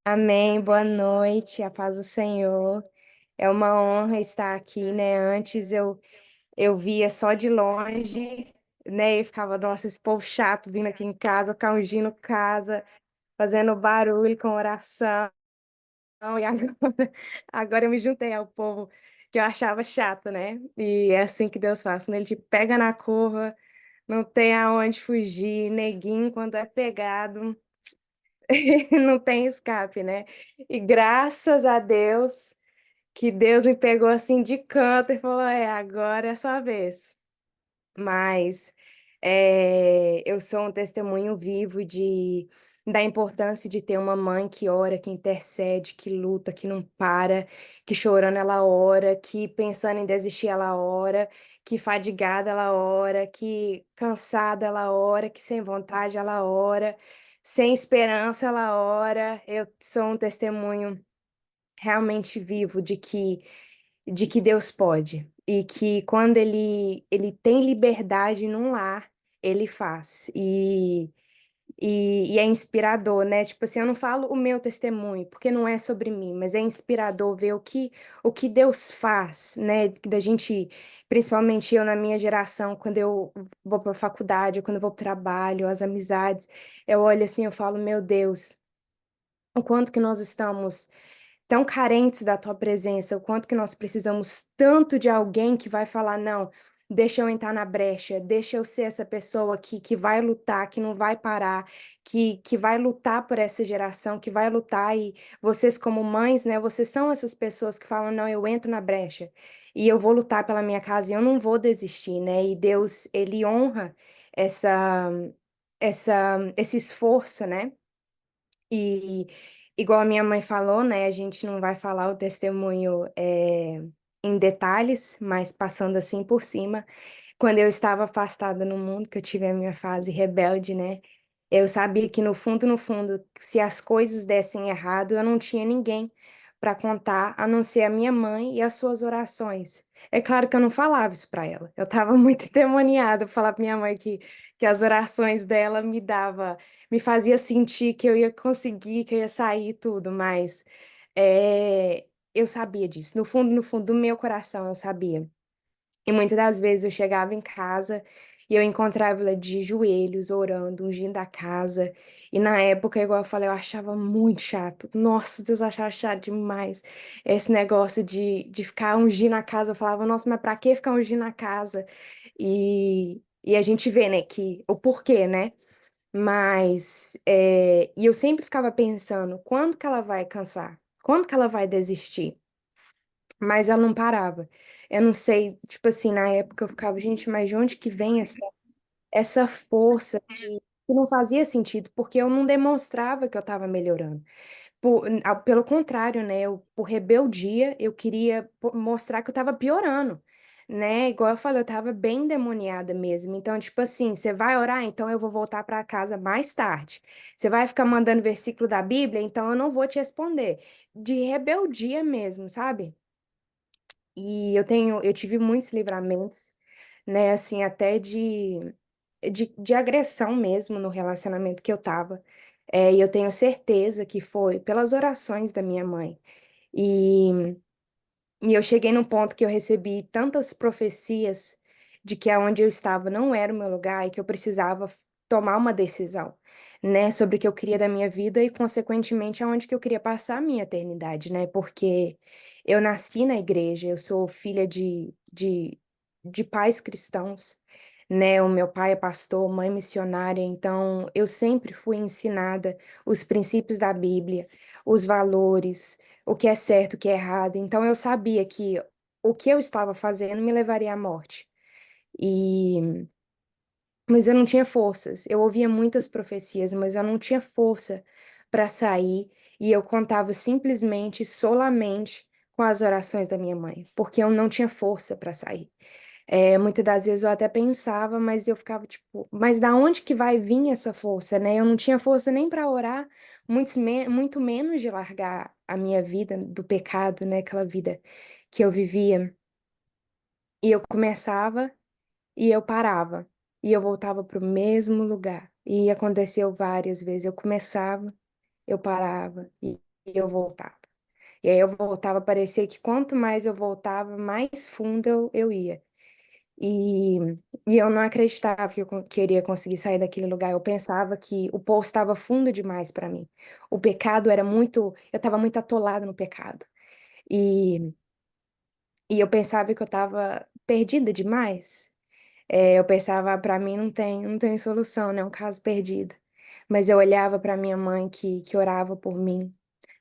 Amém, boa noite, a paz do Senhor. É uma honra estar aqui, né? Antes eu via só de longe, né? E ficava, nossa, esse povo chato vindo aqui em casa, ficar ungindo casa, fazendo barulho com oração. E agora, agora eu me juntei ao povo que eu achava chato, né? E é assim que Deus faz, né? Ele te pega na curva, não tem aonde fugir, neguinho, quando é pegado. Não tem escape, né? E graças a Deus que Deus me pegou assim de canto e falou: agora é a sua vez. Mas eu sou um testemunho vivo da importância de ter uma mãe que ora, que intercede, que luta, que não para, que chorando ela ora, que pensando em desistir ela ora, que fadigada ela ora, que cansada ela ora, que sem vontade ela ora, sem esperança ela ora. Eu sou um testemunho realmente vivo de que Deus pode e que quando ele tem liberdade num lar, ele faz. E é inspirador, né? Tipo assim, eu não falo o meu testemunho, porque não é sobre mim, mas é inspirador ver o que Deus faz, né? Da gente, principalmente eu na minha geração, quando eu vou para a faculdade, quando eu vou para o trabalho, as amizades, eu olho assim, eu falo, meu Deus, o quanto que nós estamos tão carentes da tua presença, o quanto que nós precisamos tanto de alguém que vai falar, não, deixa eu entrar na brecha, deixa eu ser essa pessoa que vai lutar, que não vai parar, que vai lutar por essa geração, que vai lutar e vocês como mães, né, vocês são essas pessoas que falam, não, eu entro na brecha e eu vou lutar pela minha casa e eu não vou desistir, né, e Deus, ele honra essa, esse esforço, né, e igual a minha mãe falou, né? A gente não vai falar o testemunho em detalhes, mas passando assim por cima. Quando eu estava afastada no mundo, que eu tive a minha fase rebelde, né? Eu sabia que no fundo, se as coisas dessem errado, eu não tinha ninguém para contar, a não ser a minha mãe e as suas orações. É claro que eu não falava isso para ela. Eu estava muito endemoniada para falar para minha mãe que as orações dela me fazia sentir que eu ia conseguir, que eu ia sair e tudo, mas eu sabia disso. No fundo do meu coração, eu sabia. E muitas das vezes eu chegava em casa e eu encontrava ela de joelhos, orando, ungindo a casa. E na época, igual eu falei, eu achava muito chato. Nossa, Deus, eu achava chato demais. Esse negócio de ficar ungindo a casa. Eu falava, nossa, mas pra que ficar ungindo a casa? E a gente vê, né, que o porquê, né? Mas, e eu sempre ficava pensando, quando que ela vai cansar? Quando que ela vai desistir? Mas ela não parava. Eu não sei, tipo assim, na época eu ficava, gente, mas de onde que vem essa força que não fazia sentido, porque eu não demonstrava que eu estava melhorando. Pelo contrário, né? Por rebeldia, eu queria mostrar que eu estava piorando, né? Igual eu falei, eu estava bem demoniada mesmo. Então, tipo assim, você vai orar, então eu vou voltar para casa mais tarde. Você vai ficar mandando versículo da Bíblia, então eu não vou te responder. De rebeldia mesmo, sabe? E eu tive muitos livramentos, né, assim, até de agressão mesmo no relacionamento que eu tava. E eu tenho certeza que foi pelas orações da minha mãe. E, e eu cheguei num ponto que eu recebi tantas profecias de que aonde eu estava não era o meu lugar e que eu precisava tomar uma decisão, né, sobre o que eu queria da minha vida e, consequentemente, aonde que eu queria passar a minha eternidade, né, porque eu nasci na igreja, eu sou filha de pais cristãos, né, o meu pai é pastor, mãe missionária, então eu sempre fui ensinada os princípios da Bíblia, os valores, o que é certo, o que é errado. Então eu sabia que o que eu estava fazendo me levaria à morte. E mas eu não tinha forças. Eu ouvia muitas profecias, mas eu não tinha força para sair e eu contava simplesmente, solamente com as orações da minha mãe, porque eu não tinha força para sair. Muitas das vezes eu até pensava, mas eu ficava tipo, mas da onde que vai vir essa força, né? Eu não tinha força nem para orar, muito menos de largar a minha vida do pecado, né? Aquela vida que eu vivia. E eu começava e eu parava. E eu voltava para o mesmo lugar. E aconteceu várias vezes. Eu começava, eu parava. eu voltava. E aí eu voltava, parecia que quanto mais eu voltava, mais fundo eu ia. E, e eu não acreditava que queria conseguir sair daquele lugar. Eu pensava que o poço estava fundo demais para mim. O pecado era muito, eu estava muito atolada no pecado. E, e eu pensava que eu estava perdida demais. Eu pensava, para mim não tem solução, né? É um caso perdido. Mas eu olhava para minha mãe que orava por mim.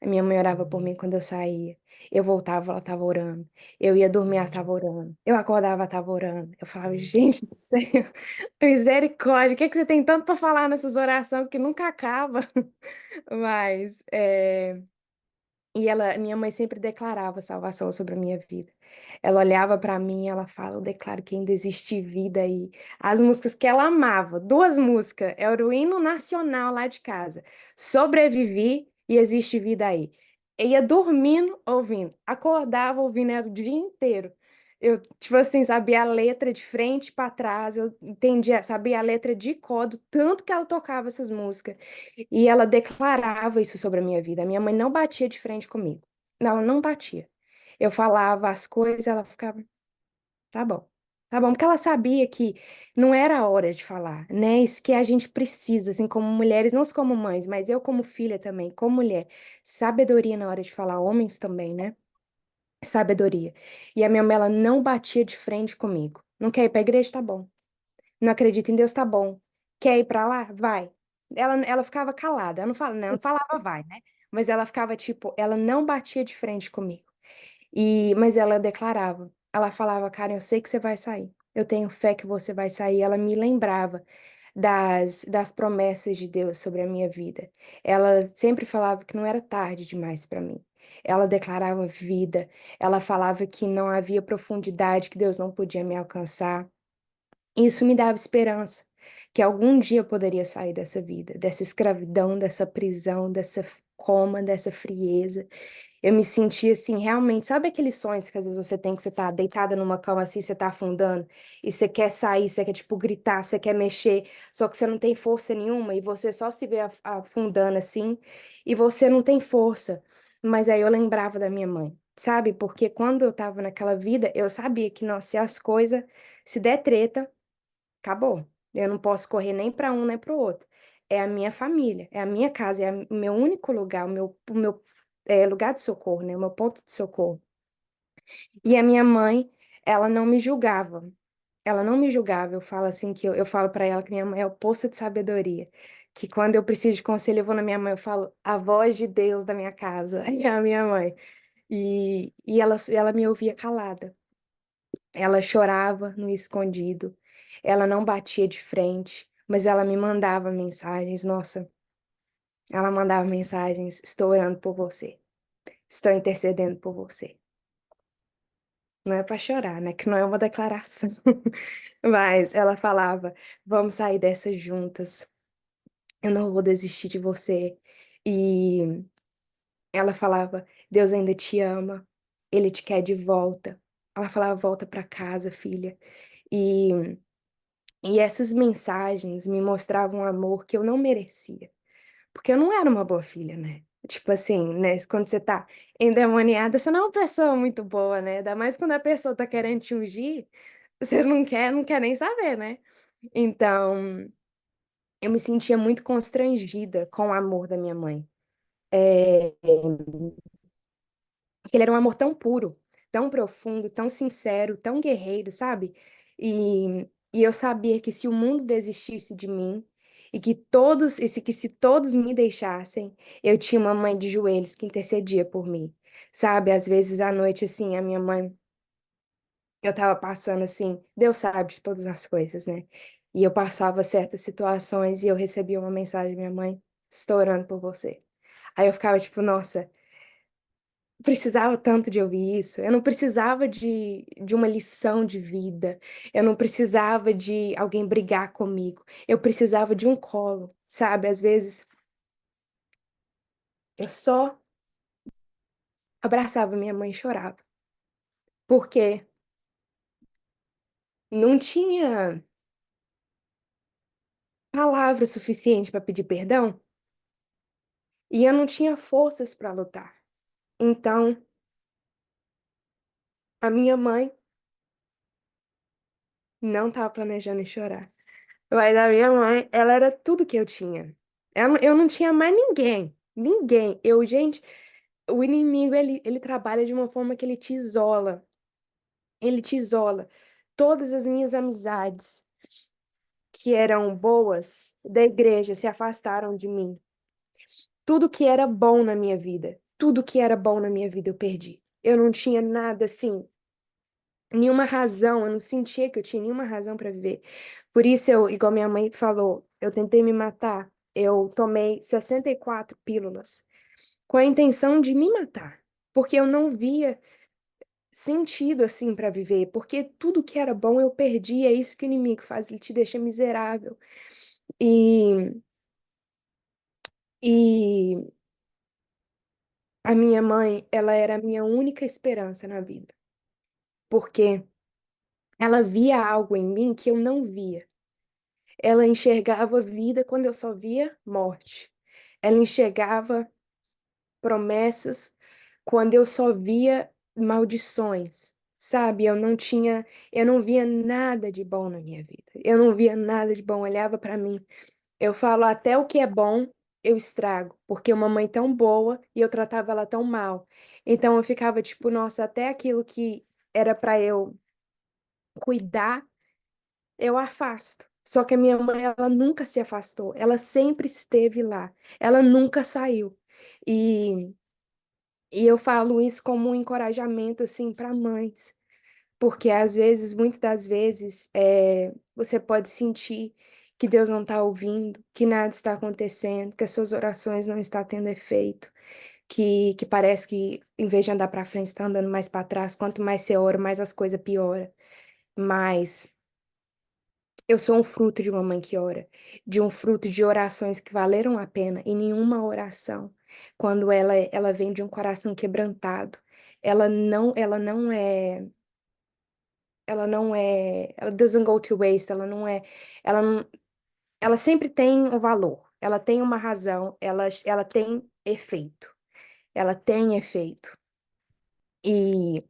A minha mãe orava por mim quando eu saía. Eu voltava, ela estava orando. Eu ia dormir, ela estava orando. Eu acordava, ela estava orando. Eu falava, gente do céu, misericórdia, o que é que você tem tanto para falar nessas orações que nunca acaba? Mas, e ela, minha mãe sempre declarava salvação sobre a minha vida. Ela olhava para mim e ela fala: Eu declaro que ainda existe vida aí. As músicas que ela amava, duas músicas, era o hino nacional lá de casa. Sobrevivi e existe vida aí. Eu ia dormindo ouvindo, acordava ouvindo era o dia inteiro. Eu, tipo assim, sabia a letra de frente para trás, eu entendia, sabia a letra de cor, do tanto que ela tocava essas músicas. E ela declarava isso sobre a minha vida. A minha mãe não batia de frente comigo. Ela não batia. Eu falava as coisas, ela ficava, tá bom. Tá bom, porque ela sabia que não era a hora de falar, né? Isso que a gente precisa, assim, como mulheres, não só como mães, mas eu como filha também, como mulher, sabedoria na hora de falar, homens também, né? Sabedoria. E a minha mãe, ela não batia de frente comigo. Não quer ir pra igreja? Tá bom. Não acredita em Deus, tá bom. Quer ir pra lá? Vai. Ela ficava calada. Ela não falava vai, né? Mas ela ficava tipo, ela não batia de frente comigo. Mas ela declarava. Ela falava, cara, eu sei que você vai sair. Eu tenho fé que você vai sair. Ela me lembrava das promessas de Deus sobre a minha vida. Ela sempre falava que não era tarde demais para mim. Ela declarava vida. Ela falava que não havia profundidade, que Deus não podia me alcançar. Isso me dava esperança, que algum dia eu poderia sair dessa vida, dessa escravidão, dessa prisão, dessa coma, dessa frieza. Eu me sentia assim, realmente, sabe aqueles sonhos que às vezes você tem que você tá deitada numa cama assim, você tá afundando, e você quer sair, você quer tipo gritar, você quer mexer, só que você não tem força nenhuma e você só se vê afundando assim, e você não tem força. Mas aí eu lembrava da minha mãe, sabe? Porque quando eu tava naquela vida, eu sabia que, nossa, se as coisas, se der treta, acabou. Eu não posso correr nem para um nem para o outro. É a minha família, é a minha casa, é o meu único lugar, o meu lugar de socorro, né? O meu ponto de socorro. E a minha mãe, ela não me julgava. Ela não me julgava. Eu falo assim que eu falo para ela que minha mãe é o poço de sabedoria. Que quando eu preciso de conselho, eu vou na minha mãe, eu falo a voz de Deus da minha casa, é a minha mãe. E ela me ouvia calada. Ela chorava no escondido, ela não batia de frente, mas ela me mandava mensagens. Nossa, ela mandava mensagens: Estou orando por você, estou intercedendo por você. Não é para chorar, né? Que não é uma declaração. Mas ela falava: Vamos sair dessas juntas, eu não vou desistir de você. E ela falava: Deus ainda te ama, ele te quer de volta. Ela falava: Volta para casa, filha. E E essas mensagens me mostravam um amor que eu não merecia, porque eu não era uma boa filha, né? Tipo assim, né? Quando você tá endemoniada, você não é uma pessoa muito boa, né? Ainda mais quando a pessoa tá querendo te ungir, você não quer nem saber, né? Então, eu me sentia muito constrangida com o amor da minha mãe. É, Ele era um amor tão puro, tão profundo, tão sincero, tão guerreiro, sabe? E eu sabia que se o mundo desistisse de mim e se todos me deixassem, eu tinha uma mãe de joelhos que intercedia por mim, sabe? Às vezes à noite, assim, a minha mãe, eu tava passando assim, Deus sabe de todas as coisas, né? E eu passava certas situações e eu recebia uma mensagem da minha mãe, estou orando por você. Aí eu ficava tipo, nossa, precisava tanto de ouvir isso. Eu não precisava de uma lição de vida. Eu não precisava de alguém brigar comigo. Eu precisava de um colo, sabe? Às vezes eu só abraçava minha mãe e chorava. Porque não tinha palavra suficiente para pedir perdão. e eu não tinha forças para lutar. Então, a minha mãe não estava planejando em chorar. Mas a minha mãe, ela era tudo que eu tinha. Eu não tinha mais ninguém. Ninguém. Gente, o inimigo, ele trabalha de uma forma que ele te isola. Ele te isola. Todas as minhas amizades que eram boas da igreja se afastaram de mim. Tudo que era bom na minha vida, tudo que era bom na minha vida eu perdi. Eu não tinha nada assim, nenhuma razão, eu não sentia que eu tinha nenhuma razão para viver. Por isso eu, igual minha mãe falou, eu tentei me matar. Eu tomei 64 pílulas com a intenção de me matar, porque eu não via sentido assim para viver, porque tudo que era bom eu perdi, é isso que o inimigo faz, ele te deixa miserável. E e a minha mãe, ela era a minha única esperança na vida, porque ela via algo em mim que eu não via. Ela enxergava vida quando eu só via morte. Ela enxergava promessas quando eu só via maldições. Sabe, eu não via nada de bom na minha vida. Eu não via nada de bom, olhava para mim. Eu falo até o que é bom, eu estrago, porque uma mãe tão boa e eu tratava ela tão mal. Então eu ficava tipo, nossa, até aquilo que era para eu cuidar, eu afasto. Só que a minha mãe, ela nunca se afastou, ela sempre esteve lá, ela nunca saiu. E, e eu falo isso como um encorajamento, assim, para mães, porque às vezes, muitas das vezes, você pode sentir que Deus não está ouvindo, que nada está acontecendo, que as suas orações não estão tendo efeito, que parece que, em vez de andar para frente, está andando mais para trás. Quanto mais você ora, mais as coisas pioram. Mas eu sou um fruto de uma mãe que ora, de um fruto de orações que valeram a pena, e nenhuma oração, quando ela vem de um coração quebrantado, ela doesn't go to waste, ela não, ela sempre tem um valor, ela tem uma razão, ela tem efeito, ela tem efeito. E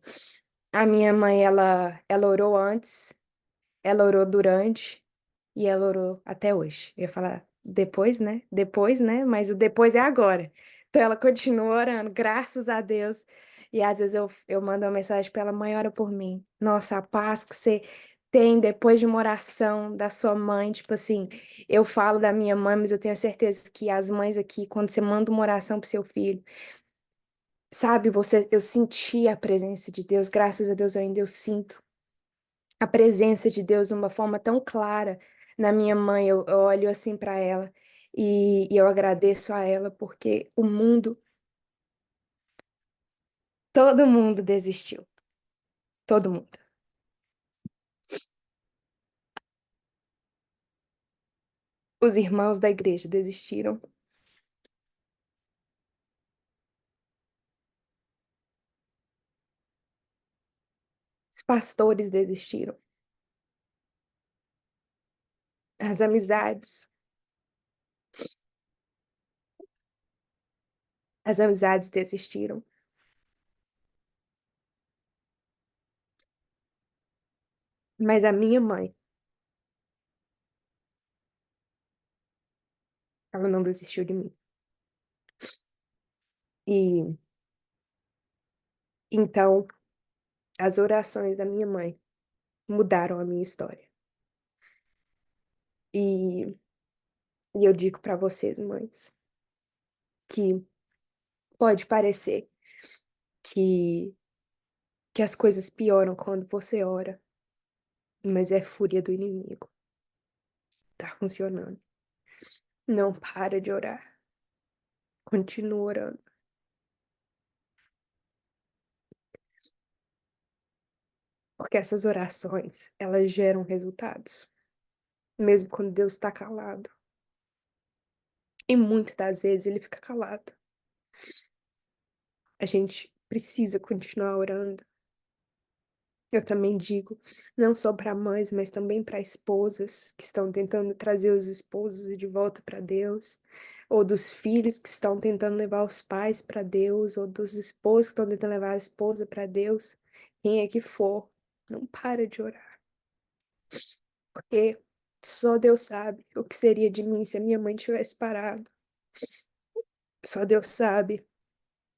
a minha mãe, ela orou antes, ela orou durante e ela orou até hoje. Eu ia falar depois, né? Depois, né? Mas o depois é agora. Então ela continua orando, graças a Deus. E às vezes eu mando uma mensagem para ela, mãe, ora por mim. Nossa, a paz que você tem depois de uma oração da sua mãe, tipo assim, eu falo da minha mãe, mas eu tenho certeza que as mães aqui, quando você manda uma oração pro seu filho, sabe, eu senti a presença de Deus, graças a Deus eu sinto a presença de Deus de uma forma tão clara na minha mãe. Eu olho assim para ela e eu agradeço a ela porque todo mundo desistiu, todo mundo. Os irmãos da igreja desistiram, os pastores desistiram, as amizades desistiram, mas a minha mãe, ela não desistiu de mim. E então as orações da minha mãe mudaram a minha história. E, e eu digo para vocês, mães, que pode parecer que, que as coisas pioram quando você ora, mas é fúria do inimigo. Tá funcionando. Não para de orar. Continua orando. Porque essas orações, elas geram resultados, mesmo quando Deus está calado. E muitas das vezes ele fica calado. A gente precisa continuar orando. Eu também digo, não só para mães, mas também para esposas que estão tentando trazer os esposos de volta para Deus, ou dos filhos que estão tentando levar os pais para Deus, ou dos esposos que estão tentando levar a esposa para Deus, quem é que for, não para de orar. Porque só Deus sabe o que seria de mim se a minha mãe tivesse parado. Só Deus sabe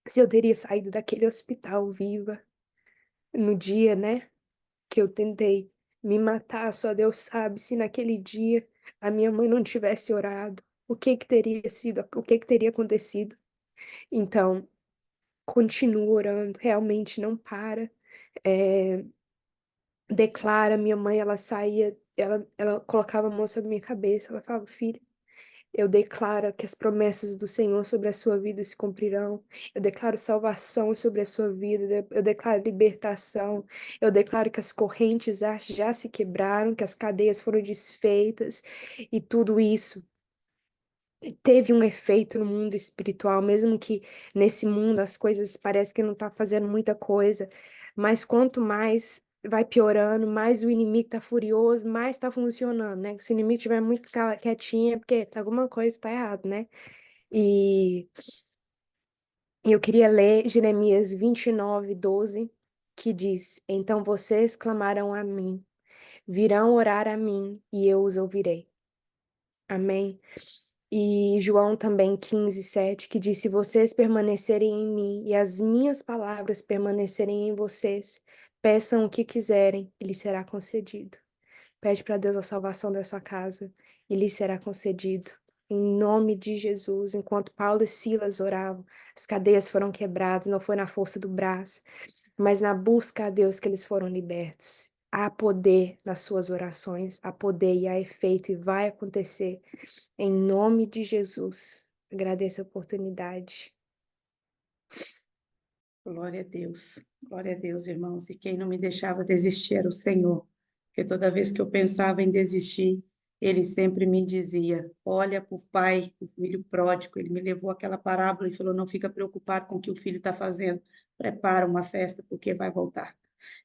se eu teria saído daquele hospital viva no dia, né, que eu tentei me matar. Só Deus sabe se naquele dia a minha mãe não tivesse orado, o que que teria sido, o que que teria acontecido. Então, continua orando, realmente não para. É, declara, minha mãe, ela saía, ela colocava a mão sobre minha cabeça, ela falava, filha, eu declaro que as promessas do Senhor sobre a sua vida se cumprirão. Eu declaro salvação sobre a sua vida. Eu declaro libertação. Eu declaro que as correntes já se quebraram, que as cadeias foram desfeitas e tudo isso teve um efeito no mundo espiritual, mesmo que nesse mundo as coisas parecem que não tá fazendo muita coisa, mas quanto mais vai piorando, mais o inimigo tá furioso, mais tá funcionando, né? Se o inimigo estiver muito quietinho, é porque alguma coisa tá errada, né? E eu queria ler Jeremias 29:12, que diz: Então vocês clamarão a mim, virão orar a mim, e eu os ouvirei. Amém? E João também 15:7, que diz: Se vocês permanecerem em mim e as minhas palavras permanecerem em vocês, peçam o que quiserem e lhes será concedido. Pede para Deus a salvação da sua casa e lhe será concedido. Em nome de Jesus, enquanto Paulo e Silas oravam, as cadeias foram quebradas, não foi na força do braço, mas na busca a Deus que eles foram libertos. Há poder nas suas orações, há poder e há efeito, e vai acontecer. Em nome de Jesus, agradeço a oportunidade. glória a Deus, irmãos. E quem não me deixava desistir era o Senhor, porque toda vez que eu pensava em desistir, Ele sempre me dizia: olha para o pai, o filho pródigo. Ele me levou àquela parábola e falou: não fica preocupado com o que o filho está fazendo, prepara uma festa, porque vai voltar.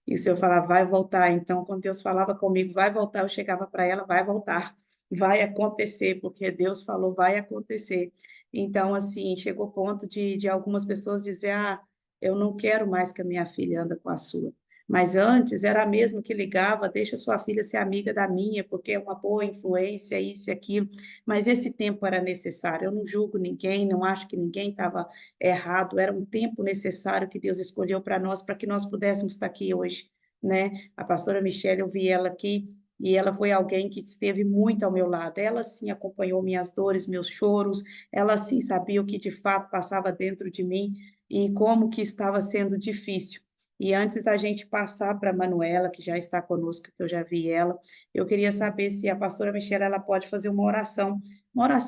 E se eu falava, vai voltar, então, quando Deus falava comigo, vai voltar, eu chegava para ela, vai voltar, vai acontecer, porque Deus falou, vai acontecer. Então, assim, chegou o ponto de algumas pessoas dizer, ah, eu não quero mais que a minha filha anda com a sua. Mas antes era a mesma que ligava, deixa sua filha ser amiga da minha, porque é uma boa influência, isso e aquilo. Mas esse tempo era necessário. Eu não julgo ninguém, não acho que ninguém estava errado. Era um tempo necessário que Deus escolheu para nós, para que nós pudéssemos estar aqui hoje, né? A pastora Michelle, eu vi ela aqui e ela foi alguém que esteve muito ao meu lado. Ela sim acompanhou minhas dores, meus choros. Ela sim sabia o que de fato passava dentro de mim e como que estava sendo difícil. E antes da gente passar para a Manuela, que já está conosco, que eu já vi ela, eu queria saber se a pastora Michelle ela pode fazer uma oração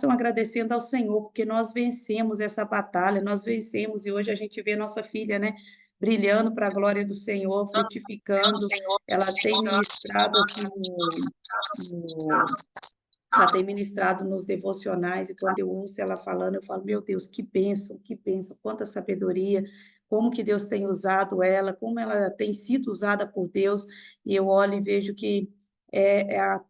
agradecendo ao Senhor, porque nós vencemos essa batalha, nós vencemos e hoje a gente vê nossa filha, né, brilhando para a glória do Senhor, frutificando. Ela tem ministrado assim no ela tem ministrado nos devocionais, e quando eu ouço ela falando, eu falo, meu Deus, que bênção, quanta sabedoria, como que Deus tem usado ela, como ela tem sido usada por Deus, e eu olho e vejo que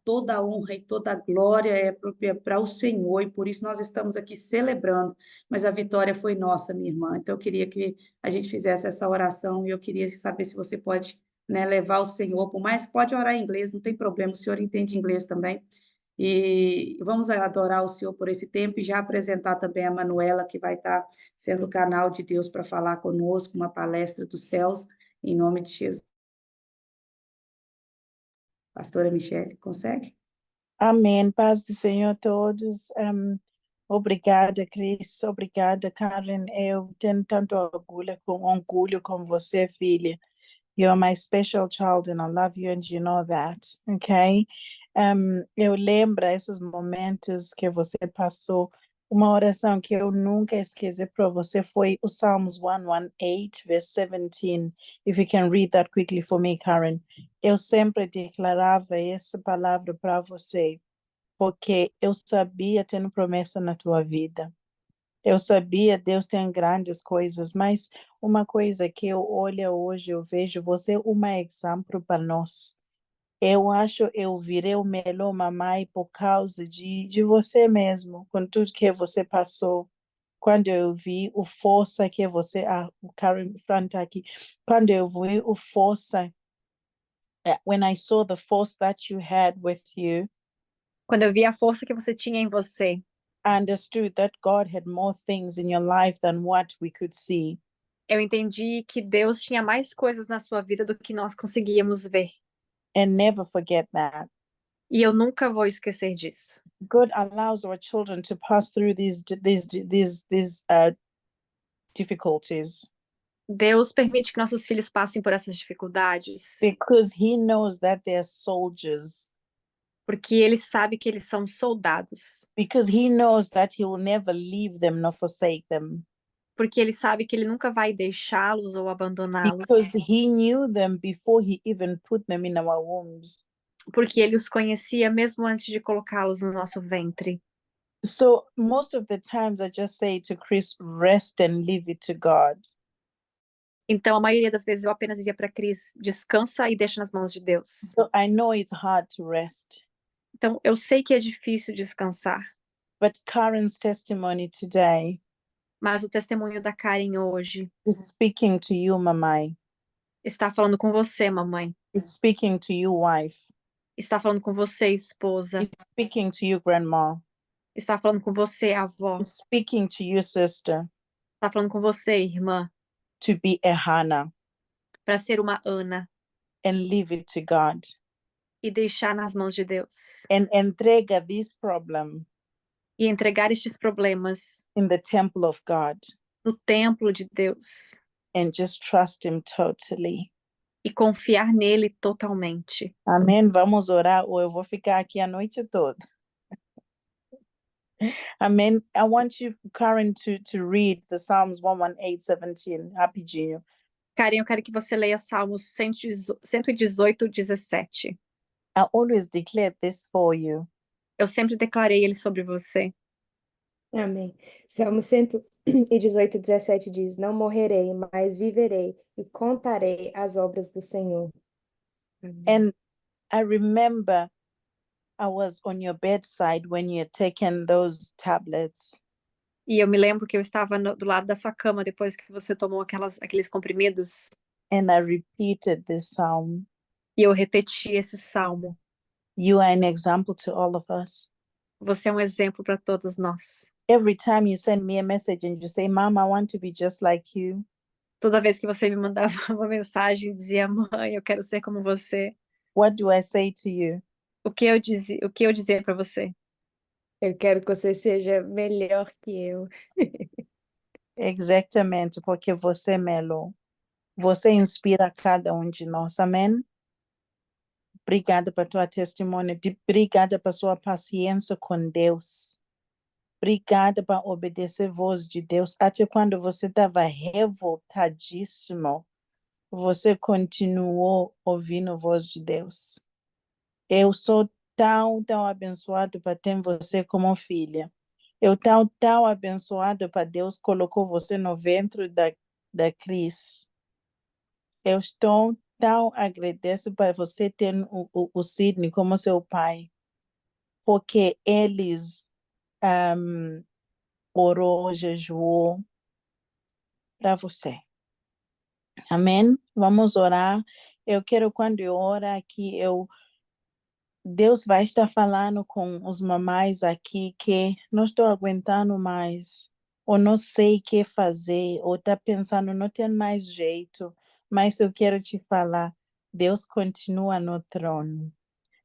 toda a honra e toda a glória é para o Senhor, e por isso nós estamos aqui celebrando, mas a vitória foi nossa, minha irmã, então eu queria que a gente fizesse essa oração, e eu queria saber se você pode, né, levar o Senhor, por mais pode orar em inglês, não tem problema, o senhor entende inglês também, e vamos adorar o Senhor por esse tempo e já apresentar também a Manuela, que vai estar sendo o canal de Deus para falar conosco, uma palestra dos céus, em nome de Jesus. Pastora Michele, consegue? Amém. Paz do Senhor a todos. Obrigada, Cris. Obrigada, Karen. Eu tenho tanto orgulho com você, filha. You're my special child and I love you and you know that, okay? Eu lembro esses momentos que você passou. Uma oração que eu nunca esqueci para você foi o Psalms 118, verse 17. If you can read that quickly for me, Karen. Eu sempre declarava essa palavra para você, porque eu sabia tendo promessa na tua vida. Eu sabia, Deus tem grandes coisas, mas uma coisa que eu olho hoje, eu vejo você uma exemplo para nós. Eu acho eu virei o melhor mamãe por causa de você mesmo, com tudo que você passou. Quando eu vi o força que você, o Karen Fran tá aqui, quando eu vi o força, when I saw the force that you had with you, Quando eu vi a força que você tinha em você, I understood that God had more things in your life than what we could see. eu entendi que Deus tinha mais coisas na sua vida do que nós conseguíamos ver. And never forget that. E eu nunca vou esquecer disso. God allows our children to pass through these difficulties Deus permite que nossos filhos passem por essas dificuldades, because He knows that they're soldiers. porque Ele sabe que eles são soldados, Because He knows that He will never leave them nor forsake them. porque Ele sabe que Ele nunca vai deixá-los ou abandoná-los, Because He knew them before He even put them in our wombs. porque Ele os conhecia mesmo antes de colocá-los no nosso ventre. So most of the times I just say to Chris, rest and leave it to God. Então, a maioria das vezes eu apenas dizia para Cris, descansa e deixa nas mãos de Deus. So I know it's hard to rest. Então, eu sei que é difícil descansar, But Karen's testimony today mas o testemunho da Karen hoje is speaking to you, mamãe. está falando com você, mamãe. Is speaking to you, wife. Está falando com você, esposa. It's speaking to you, grandma. Está falando com você, avó. It's speaking to you, sister, Está falando com você, irmã. to be a Hannah Para ser uma Ana and leave it to God. e deixar nas mãos de Deus. And entrega this problem E entregar estes problemas in the temple of God no templo de Deus. and just trust Him totally. E confiar nele totalmente. Amém. Vamos orar ou eu vou ficar aqui a noite toda. Amen. I want you, Karen, to read the Psalms 118:17, rapidinho. Karen, eu quero que você leia Salmos 118, 17. I always declare this for you. Eu sempre declarei ele sobre você. Amém. Salmo 118, 17 diz: Não morrerei, mas viverei e contarei as obras do Senhor. Amém. And I remember I was on your bedside when you had taken those tablets. E eu me lembro que eu estava do lado da sua cama depois que você tomou aqueles comprimidos. And I repeated this psalm. E eu repeti esse salmo. You are an example to all of us. Você é um exemplo para todos nós. Every time you send me a message and you say, Mom, I want to be just like you. Toda vez que você me mandava uma mensagem e dizia, mãe, eu quero ser como você. What do I say to you? O que eu dizia para você? Eu quero que você seja melhor que eu. Exatamente, porque você é melhor. Você inspira cada um de nós, amém? Obrigada por tua testemunho, obrigada por sua paciência com Deus. Obrigada por obedecer a voz de Deus. Até quando você estava revoltadíssimo, você continuou ouvindo a voz de Deus. Eu sou tão abençoado para ter você como filha. Eu tão abençoado para Deus colocou você no ventre da Cris. Eu estou tão agradecido para você ter o Sidney como seu pai, porque eles orou, jejuou para você. Amém? Vamos orar. Eu quero, quando eu oro aqui, Deus vai estar falando com os mamães aqui que não estou aguentando mais, ou não sei o que fazer, ou está pensando, não tem mais jeito, mas eu quero te falar, Deus continua no trono.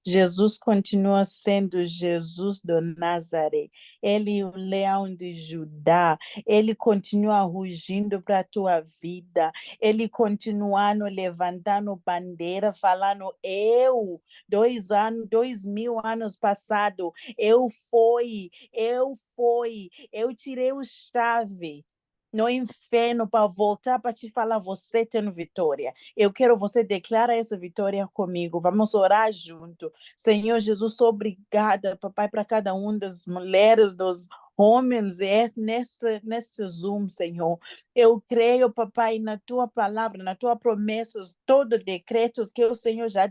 Jesus continua sendo Jesus do Nazaré. Ele é o leão de Judá. Ele continua rugindo para a tua vida. Ele continua levantando bandeira, falando, 2000 anos passado, eu tirei o chave no inferno para voltar para te falar, você tem vitória. Eu quero você declarar essa vitória comigo. Vamos orar junto. Senhor Jesus, obrigada, papai, para cada um das mulheres, dos homens nesse Zoom, Senhor. Eu creio, papai, na tua palavra, na tua promessas, todos decretos que o Senhor já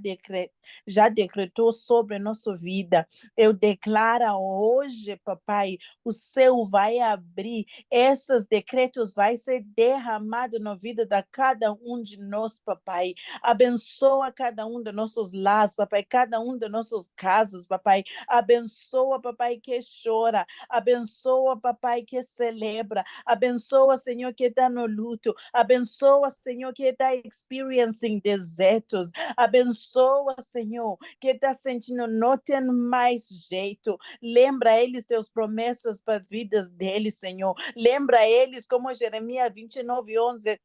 decretou sobre a nossa vida. Eu declaro hoje, papai, o céu vai abrir, esses decretos vai ser derramado na vida de cada um de nós, papai. Abençoa cada um de nossos lares, papai, cada um de nossas casas, papai. Abençoa, papai, que chora. Abençoa, papai, que celebra. Abençoa, Senhor, que está no luto. Abençoa, Senhor, que está experiencing desertos. Abençoa, Senhor, que está sentindo não tem mais jeito. Lembra eles teus promessas para as vidas deles, Senhor. Lembra eles como Jeremias 29:11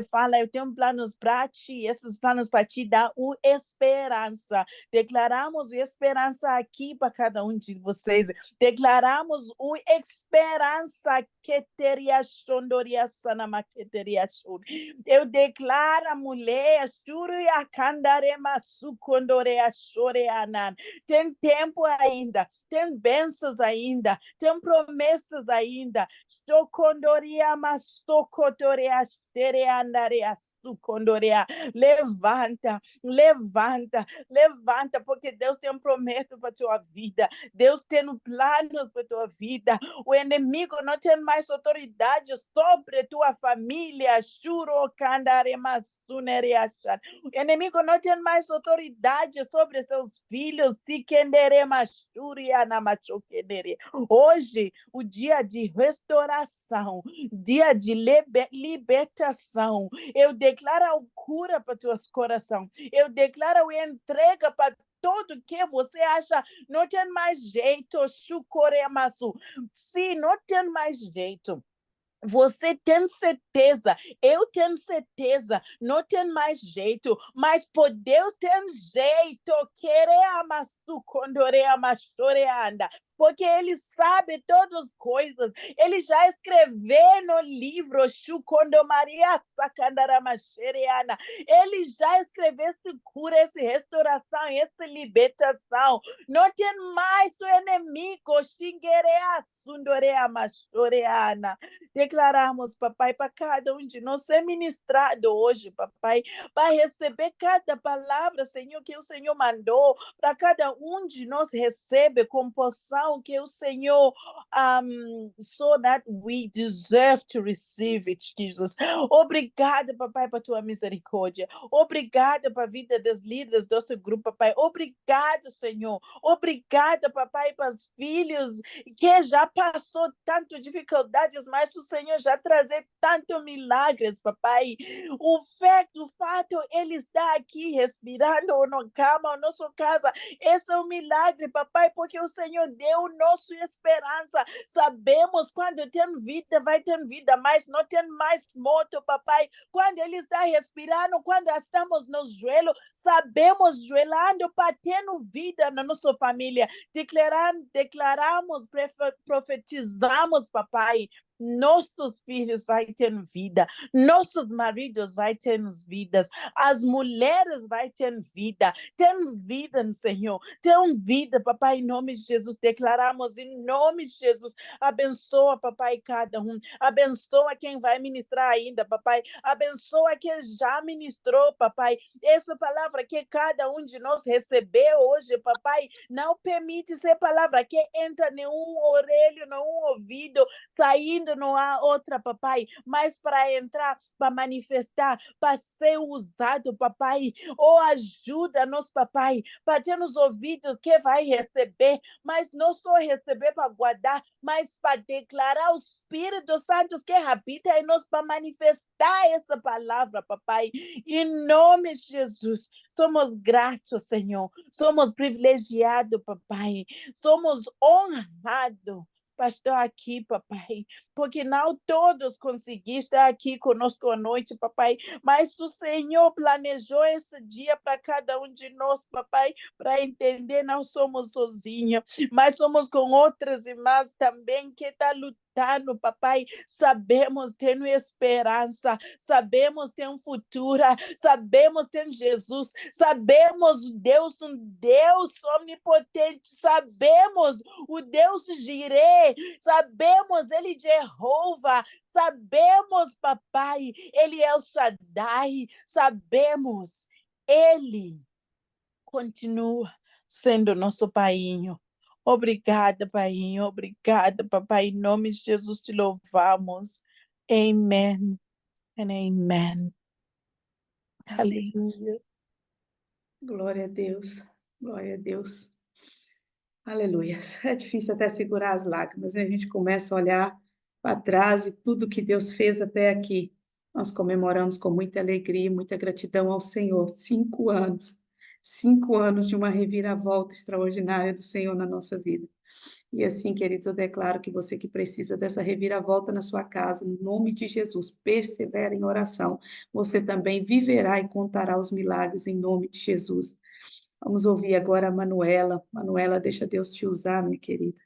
fala, eu tenho planos para ti, esses planos para ti dão esperança. Declaramos esperança aqui para cada um de vocês. Declaramos esperança que teria chondoria sanama que teria chur. Eu declaro a mulher, churi a candarema sucondorea choreanan. Tem tempo ainda, tem bênçãos ainda, tem promessas ainda. Chocondoria masocotorea xereandaria sucondorea. Levanta, levanta, levanta, porque Deus tem um prometo para tua vida. Deus tem planos para tua vida. O inimigo não tem mais autoridade sobre tua família. Shuro candarema sunereachan. O inimigo não tem mais autoridade sobre seus filhos. Sikenderema shurianamachokenere. Hoje, o dia de restauração, dia de libertação. Eu declaro a cura para teus corações. Eu declaro a entrega para tudo que você acha não tem mais jeito. Chucoremaçu. Se não tem mais jeito, você tem certeza, eu tenho certeza, não tem mais jeito, mas por Deus tem jeito. Querer amassar quando anda, porque Ele sabe todas as coisas. Ele já escreveu no livro quando Maria Sacandaramaxereana. Ele já escreveu essa cura, essa restauração, essa libertação. Não tem mais o inimigo. Xinguerea sundorea machoreana. Declaramos, papai, para cada um de nós ser ministrado hoje, papai, para receber cada palavra, Senhor, que o Senhor mandou, para cada um de nós recebe com porção que o Senhor, so that we deserve to receive it, Jesus. Obrigada, papai, para tua misericórdia. Obrigada para a vida dos líderes do nosso grupo, papai. Obrigada, Senhor. Obrigada, papai, para os filhos que já passou tantas dificuldades, mas o Senhor já trazer tantos milagres, papai. O fato ele está aqui respirando na cama, na nossa casa, esse é um milagre, papai, porque o Senhor deu nossa esperança. Sabemos quando tem vida, vai ter vida, mas não tem mais morto, papai. Quando ele está respirando, quando estamos nos joelhos, sabemos joelhando para ter vida na nossa família. Declaramos, profetizamos, papai. Nossos filhos vai ter vida, nossos maridos vai ter vidas, as mulheres vai ter vida, Senhor, tem vida, papai, em nome de Jesus. Declaramos em nome de Jesus. Abençoa, papai, cada um, abençoa quem vai ministrar ainda, papai, abençoa quem já ministrou, papai. Essa palavra que cada um de nós recebeu hoje, papai, não permite ser palavra que entra em um orelho, em um ouvido, saindo não há outra, papai, mas para entrar, para manifestar, para ser usado, papai. Oh, ajuda-nos, papai, para ter nos ouvidos que vai receber, mas não só receber para guardar, mas para declarar o Espírito Santo que habita em nós, para manifestar essa palavra, papai. Em nome de Jesus, somos gratos, Senhor. Somos privilegiados, papai. Somos honrados para estar aqui, papai, porque não todos conseguiram estar aqui conosco à noite, papai, mas o Senhor planejou esse dia para cada um de nós, papai, para entender, não somos sozinhos, mas somos com outras irmãs também que estão lutando acreditando, papai, sabemos ter esperança, sabemos ter um futuro, sabemos ter Jesus, sabemos um Deus omnipotente, sabemos o Deus Jireh, sabemos Ele Jeová, sabemos, papai, Ele é o Shaddai, sabemos, Ele continua sendo nosso painho. Obrigada, painho, obrigada, papai, em nome de Jesus te louvamos. Amen and amen. Amém. Aleluia. Glória a Deus, glória a Deus. Aleluia. É difícil até segurar as lágrimas, né? A gente começa a olhar para trás e tudo que Deus fez até aqui. Nós comemoramos com muita alegria e muita gratidão ao Senhor. 5 anos de uma reviravolta extraordinária do Senhor na nossa vida. E assim, queridos, eu declaro que você que precisa dessa reviravolta na sua casa, no nome de Jesus, persevera em oração. Você também viverá e contará os milagres em nome de Jesus. Vamos ouvir agora a Manuela. Manuela, deixa Deus te usar, minha querida.